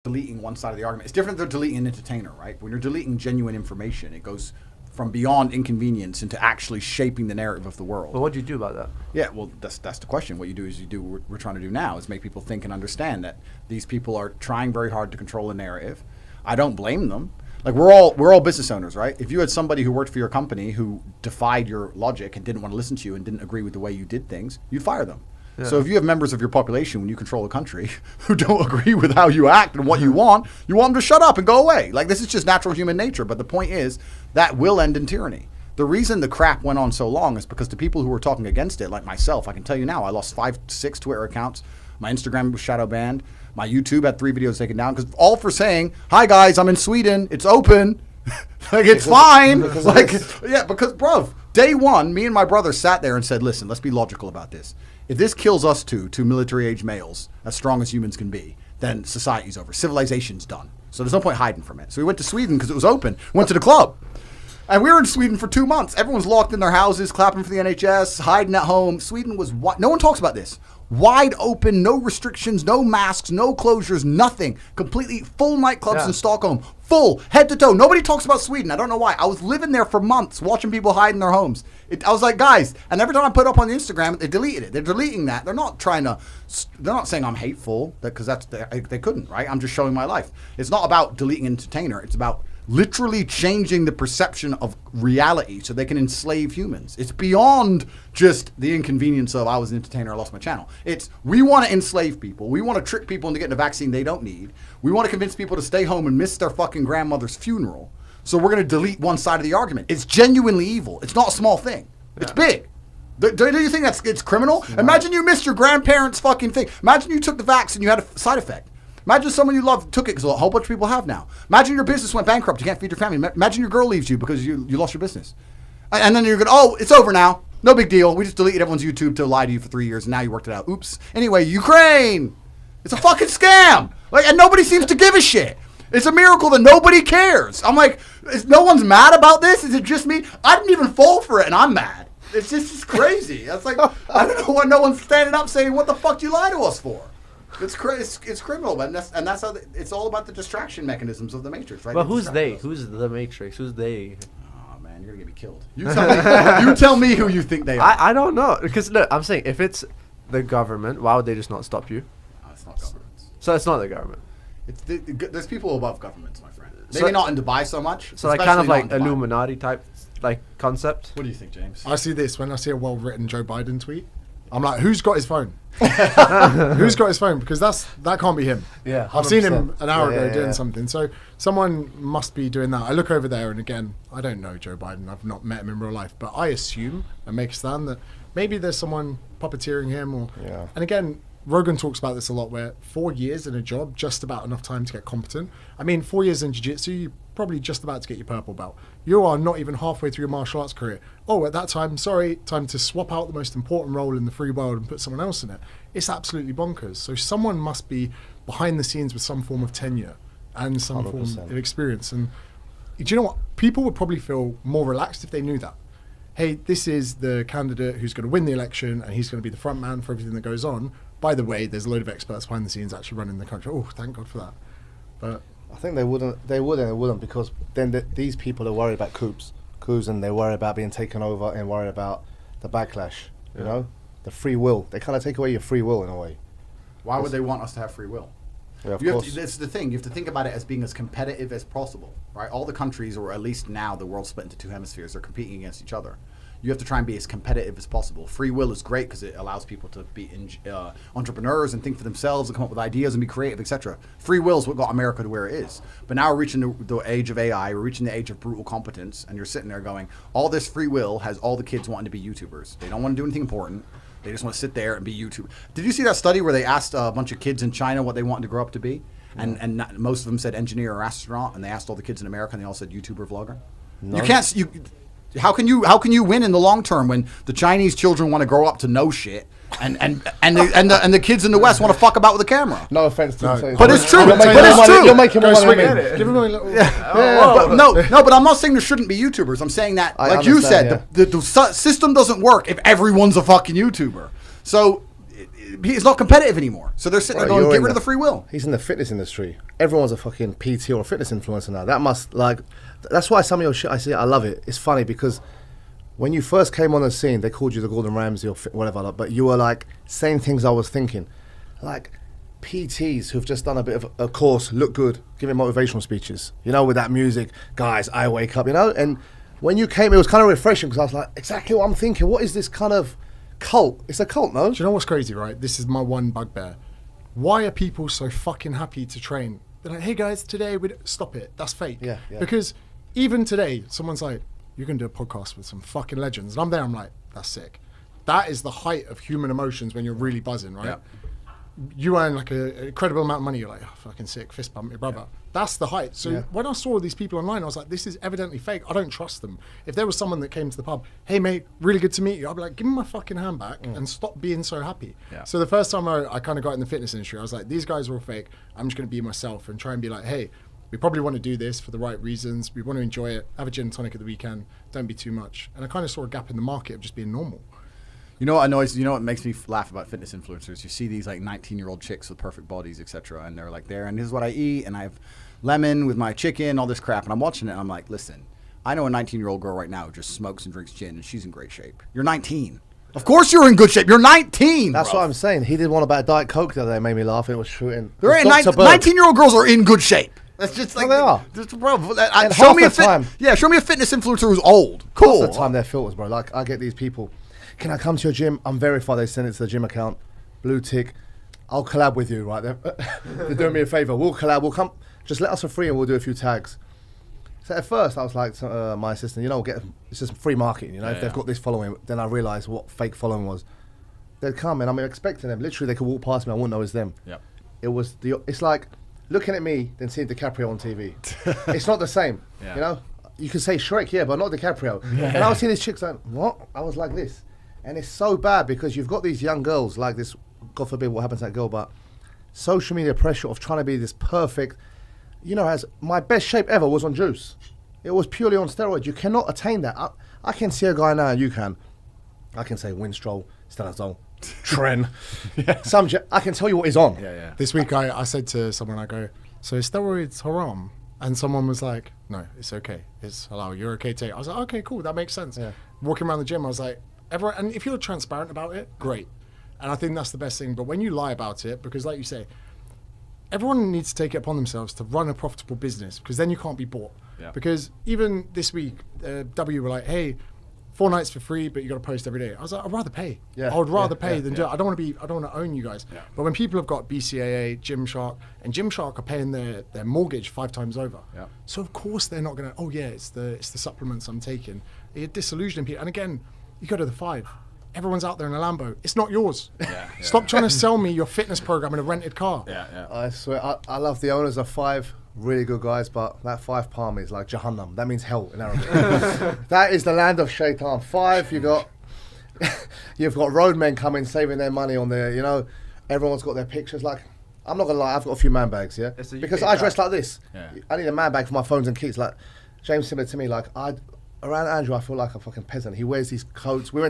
deleting one side of the argument. It's different than deleting an entertainer, right? When you're deleting genuine information, it goes from beyond inconvenience into actually shaping the narrative of the world. But what do you do about that? Yeah, well, that's the question. What you do is what we're trying to do now is make people think and understand that these people are trying very hard to control the narrative. I don't blame them. Like we're all business owners, right? If you had somebody who worked for your company who defied your logic and didn't want to listen to you and didn't agree with the way you did things, you'd fire them. Yeah. So if you have members of your population when you control a country who don't agree with how you act and what you want them to shut up and go away. Like this is just natural human nature. But the point is that will end in tyranny. The reason the crap went on so long is because the people who were talking against it, like myself, I can tell you now, I lost 5-6 Twitter accounts. My Instagram was shadow banned. My YouTube had 3 videos taken down because all for saying, "Hi guys, I'm in Sweden. It's open." Like it's fine. Like yeah, because bruv, day one, me and my brother sat there and said, "Listen, let's be logical about this. If this kills us two military age males, as strong as humans can be, then society's over. Civilization's done. So there's no point hiding from it." So we went to Sweden because it was open. Went to the club. And we were in Sweden for 2 months. Everyone's locked in their houses, clapping for the NHS, hiding at home. Sweden was no one talks about this. Wide open, no restrictions, no masks, no closures, nothing. Completely full nightclubs in Stockholm. Full, head to toe. Nobody talks about Sweden. I don't know why. I was living there for months, watching people hide in their homes. I was like, guys, and every time I put it up on the Instagram, they deleted it. They're deleting that. They're not saying I'm hateful, because they couldn't, right? I'm just showing my life. It's not about deleting an entertainer. It's about literally changing the perception of reality so they can enslave humans. It's beyond just the inconvenience of I was an entertainer, I lost my channel. It's we want to enslave people. We want to trick people into getting a vaccine they don't need. We want to convince people to stay home and miss their fucking grandmother's funeral. So we're going to delete one side of the argument. It's genuinely evil. It's not a small thing. Yeah. It's big. Do you think it's criminal? No. Imagine you missed your grandparents' fucking thing. Imagine you took the vaccine and you had a side effect. Imagine someone you love took it, because a whole bunch of people have now. Imagine your business went bankrupt. You can't feed your family. Imagine your girl leaves you because you lost your business. And then you're going, oh, it's over now. No big deal. We just deleted everyone's YouTube to lie to you for 3 years, and now you worked it out. Oops. Anyway, Ukraine. It's a fucking scam. And nobody seems to give a shit. It's a miracle that nobody cares. I'm like, no one's mad about this? Is it just me? I didn't even fall for it, and I'm mad. It's crazy. It's like, I don't know why no one's standing up saying, what the fuck do you lie to us for? It's criminal, and that's how it's all about the distraction mechanisms of the Matrix, right? But who's they? Who's the Matrix? Who's they? Oh man, you're gonna get me killed. You tell me who you think they are. I don't know, because look, I'm saying if it's the government, why would they just not stop you? No, it's not governments. So it's not the government. There's people above governments, my friend. Maybe not in Dubai so much. So like kind of like Illuminati type like concept. What do you think, James? I see this when I see a well-written Joe Biden tweet. I'm like, who's got his phone? Who's got his phone? Because that can't be him. Yeah, 100%. I've seen him an hour ago doing something. So someone must be doing that. I look over there, and again, I don't know Joe Biden. I've not met him in real life, but I assume and make a stand that maybe there's someone puppeteering him. And again, Rogan talks about this a lot, where 4 years in a job, just about enough time to get competent. I mean, 4 years in jiu-jitsu, you're probably just about to get your purple belt. You are not even halfway through your martial arts career. Oh, at that time, time to swap out the most important role in the free world and put someone else in it. It's absolutely bonkers. So someone must be behind the scenes with some form of tenure and some 100%. Form of experience. And do you know what? People would probably feel more relaxed if they knew that. Hey, this is the candidate who's going to win the election, and he's going to be the front man for everything that goes on. By the way, there's a load of experts behind the scenes actually running the country. Oh, thank God for that. But I think they wouldn't, because then these people are worried about coups, and they worry about being taken over and worried about the backlash, you know? The free will. They kind of take away your free will in a way. Why would they want us to have free will? Yeah, of course. That's the thing. You have to think about it as being as competitive as possible, right? All the countries, or at least now the world's split into 2 hemispheres, are competing against each other. You have to try and be as competitive as possible. Free will is great because it allows people to be entrepreneurs and think for themselves and come up with ideas and be creative, etc. Free will is what got America to where it is. But now we're reaching the age of AI, we're reaching the age of brutal competence, and you're sitting there going, all this free will has all the kids wanting to be YouTubers. They don't want to do anything important. They just want to sit there and be YouTubers. Did you see that study where they asked a bunch of kids in China what they wanted to grow up to be? And most of them said engineer or astronaut, and they asked all the kids in America, and they all said YouTuber, vlogger. No. You can't... How can you win in the long term when the Chinese children want to grow up to know shit and the kids in the West want to fuck about with a camera? No offense to you, but it's true. You're making money. Give him a little. But I'm not saying there shouldn't be YouTubers. I'm saying that, like you said, the system doesn't work if everyone's a fucking YouTuber. So it's not competitive anymore. So they're sitting there going, get rid of the free will. He's in the fitness industry. Everyone's a fucking PT or a fitness influencer now. That must, like, that's why some of your shit, I see, I love it. It's funny because when you first came on the scene, they called you the Gordon Ramsay or whatever, like, but you were like saying things I was thinking. Like PTs who've just done a bit of a course, look good, giving motivational speeches, you know, with that music, guys, I wake up, you know? And when you came, it was kind of refreshing because I was like, exactly what I'm thinking. What is this kind of cult? It's a cult, no? Do you know what's crazy, right? This is my one bugbear. Why are people so fucking happy to train? They're like, hey guys, today stop it. That's fake. Yeah. Because even today, someone's like, you're going to do a podcast with some fucking legends. And I'm there, I'm like, that's sick. That is the height of human emotions when you're really buzzing, right? Yeah. You earn like an incredible amount of money. You're like, oh, fucking sick, fist bump your brother. Yeah. That's the height. So when I saw these people online, I was like, this is evidently fake. I don't trust them. If there was someone that came to the pub, hey mate, really good to meet you, I'd be like, give me my fucking hand back and stop being so happy. Yeah. So the first time I kind of got in the fitness industry, I was like, these guys are all fake. I'm just going to be myself and try and be like, hey, we probably want to do this for the right reasons. We want to enjoy it. Have a gin and tonic at the weekend. Don't be too much. And I kind of saw a gap in the market of just being normal. You know what annoys? You know what makes me laugh about fitness influencers? You see these like 19-year-old chicks with perfect bodies, etc., and they're like there, and this is what I eat, and I have lemon with my chicken, all this crap, and I'm watching it, and I'm like, listen, I know a 19-year-old girl right now who just smokes and drinks gin, and she's in great shape. You're 19. Of course you're in good shape. You're 19. That's what I'm saying. He did one about Diet Coke the other day, made me laugh. It was shooting. 19-year-old girls are in good shape. That's just like they are. Show me a fitness influencer who's old. Cool. Half the time they're filters, bro. Like I get these people. Can I come to your gym? I'm verified. They send it to the gym account. Blue tick. I'll collab with you, right? They're doing me a favor. We'll collab. We'll come. Just let us for free and we'll do a few tags. So at first I was like to my assistant, you know, it's just free marketing. You know, if they've got this following, then I realised what fake following was. They'd come and I'm expecting them. Literally, they could walk past me. I wouldn't know it's them. Yep. It's like looking at me then seeing DiCaprio on TV. It's not the same. Yeah. You know, you could say Shrek, yeah, but not DiCaprio. Yeah. And I was seeing these chicks like, what? I was like this. And it's so bad because you've got these young girls like this, God forbid what happens to that girl, but social media pressure of trying to be this perfect, you know, as my best shape ever was on juice. It was purely on steroids. You cannot attain that. I can see a guy now, and you can. I can say Winstrol, Stanazol, Tren. I can tell you what he's on. Yeah. This week I said to someone, I go, so is steroids haram? And someone was like, no, it's okay. It's halal. You're okay, Tate. I was like, okay, cool. That makes sense. Yeah. Walking around the gym, I was like, everyone, and if you're transparent about it, great. And I think that's the best thing. But when you lie about it, because like you say, everyone needs to take it upon themselves to run a profitable business, because then you can't be bought. Yeah. Because even this week, W were like, hey, 4 nights for free, but you got to post every day. I was like, I'd rather pay. Yeah. I would rather pay than do it. I don't want to own you guys. Yeah. But when people have got BCAA, Gymshark, and Gymshark are paying their mortgage 5 times over. Yeah. So of course they're not going to, oh yeah, it's the supplements I'm taking. You're disillusioning people. And again, you go to the 5. Everyone's out there in a Lambo. It's not yours. Stop trying to sell me your fitness program in a rented car. I swear, I love the owners of 5, really good guys, but that 5 palm is like Jahannam. That means hell in Arabic. That is the land of shaitan. 5, you've got roadmen coming, saving their money on there, you know. Everyone's got their pictures. Like, I'm not going to lie, I've got a few man bags, yeah? Because I dress like this. Yeah. I need a man bag for my phones and keys. Like, James similar to me, like, around Andrew, I feel like a fucking peasant. He wears these coats.